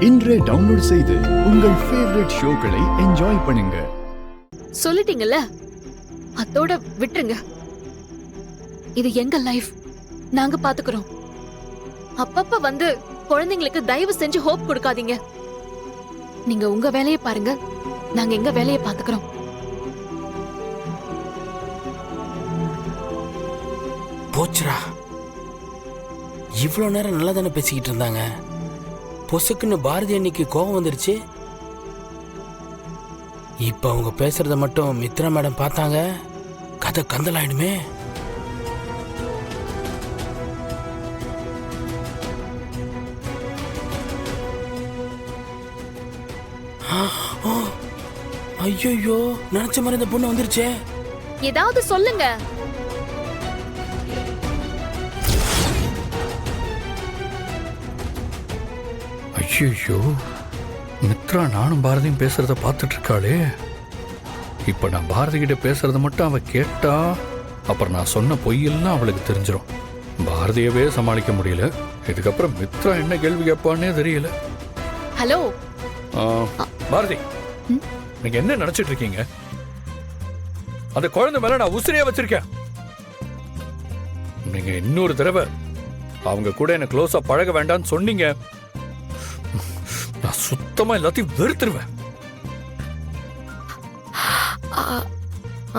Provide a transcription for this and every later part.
இன்றே டவுன்லோட் செய்து உங்கள் ஃபேவரட் ஷோக்களை என்ஜாய் பண்ணுங்க. சொல்லிட்டீங்கல்ல, அதோட விட்டுருங்க. இது எங்க லைஃப், நாங்க பாத்துக்கிறோம். அப்பப்ப வந்து குழந்தைங்களுக்கு தயவு செஞ்சு ஹோப் கொடுக்காதீங்க. நீங்க உங்க வேலையை பாருங்க, நாங்க எங்க வேலையை பாத்துக்கிறோம். போச்சுரா, இவ்வளவு நேரம் நல்லா தானே பேசிக்கிட்டு இருந்தாங்க. பொசுக்குன்னு பாரதி அன்னைக்கு கோபம் வந்துருச்சு. இப்ப அவங்க பேசுறத மட்டும் மித்ரா மேடம் பார்த்தாங்க, கதை கந்தலாயிடுமே. ஐயோ, நினைச்ச மாதிரி இந்த பொண்ணு வந்துருச்சே. ஏதாவது சொல்லுங்க. ஐயோ, மித்ரா நானும் பாரதியும் பேசுறத பார்த்துட்டு இருக்காளே. இப்ப நான் பாரதி கிட்ட பேசுறத மட்டும் அவ கேட்டா, அப்புறம் நான் சொன்ன பொய்யெல்லாம் அவளுக்கு தெரிஞ்சிடும். பாரதியவே சமாளிக்க முடியல, இதுக்கப்புறம் மித்ரா என்ன கேள்வி கேட்பான்னே தெரியல. ஹலோ பாரதி, நீங்க என்ன நினைச்சிட்டு இருக்கீங்க? அந்த குழந்தை மேல நான் உசிரியா வச்சிருக்கேன். நீங்க இன்னொரு தடவை அவங்க கூட என்ன க்ளோஸா பழக வேண்டாம்னு சொன்னீங்க, நான் சுத்தமா எல்லாத்தையும் வெறுத்துருவேன்.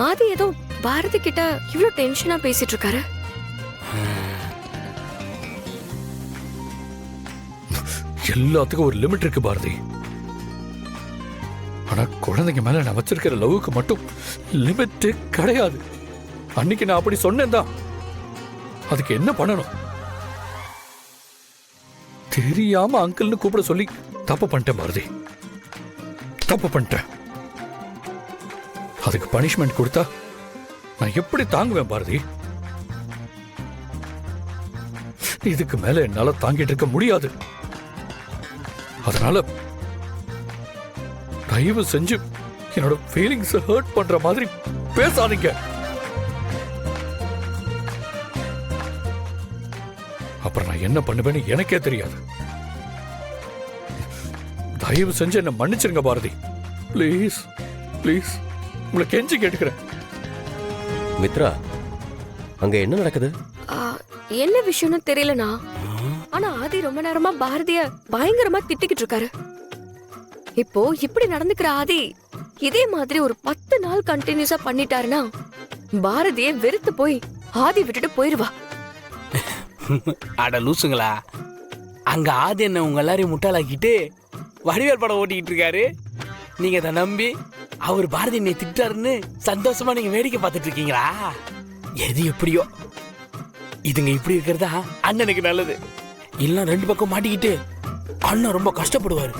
ஆதி ஏதோ பாரதி கிட்ட இவ்ளோ டென்ஷனா பேசிட்டு இருக்காரு. எல்லாத்துக்கும் ஒரு லிமிட் இருக்கு பாரதி. ஆனா குழந்தைங்க மேல நான் வச்சிருக்கிற லவ்வுக்கு மட்டும் லிமிட் கிடையாது. அன்னைக்கு நான் அப்படி சொன்னேன் தான். அதுக்கு என்ன பண்ணணும்? தெரியாம அங்கிள்னு கூப்பிட சொல்லி தப்பு பண்ணிட்டேன் பாரதி, தப்பு பண்ணிட்டேன். அதுக்கு பனிஷ்மெண்ட் கொடுத்தா நான் எப்படி தாங்குவேன் பாரதி? இதுக்கு மேல என்னால தாங்கிட்டு இருக்க முடியாது. அதனால தயவு செஞ்சு என்னோட ஃபீலிங்ஸ் ஹர்ட் பண்ற மாதிரி பேசாதீங்க. அப்புறம் நான் என்ன பண்ணுவேன்னு எனக்கே தெரியாது. தயவு செஞ்சு என்ன மன்னிச்சிருங்க பாரதி, ப்ளீஸ் ப்ளீஸ், உங்களை கெஞ்சி கேட்டுக்கிறேன். மித்ரா, அங்க என்ன நடக்குது? என்ன விஷயம்னு தெரியலனா, ஆனா ஆதி ரொம்ப நேரமா பாரதிய பயங்கரமா திட்டிக்கிட்டு இருக்காரு. இப்போ இப்படி நடந்துக்கிற ஆதி இதே மாதிரி ஒரு 10 நாள் கண்டினியூஸா பண்ணிட்டாருன்னா பாரதியே வெறுத்து போய் ஆதி விட்டுட்டு போயிருவா. அட லூசுங்களா, அங்க ஆதி என்ன உங்க எல்லாரையும் முட்டாளாக்கிட்டு வடிவேல் படம் ஓட்டிக்கிட்டு இருக்காரு. நீங்க அதை நம்பி அவர் பாரதி என்னை திட்டாருன்னு சந்தோஷமா நீங்க வேடிக்கை பார்த்துட்டு இருக்கீங்களா? எது எப்படியோ, இதுங்க இப்படி இருக்கிறதா அண்ணனுக்கு நல்லது. இல்ல ரெண்டு பக்கம் மாட்டிக்கிட்டு அண்ணன் ரொம்ப கஷ்டப்படுவாரு.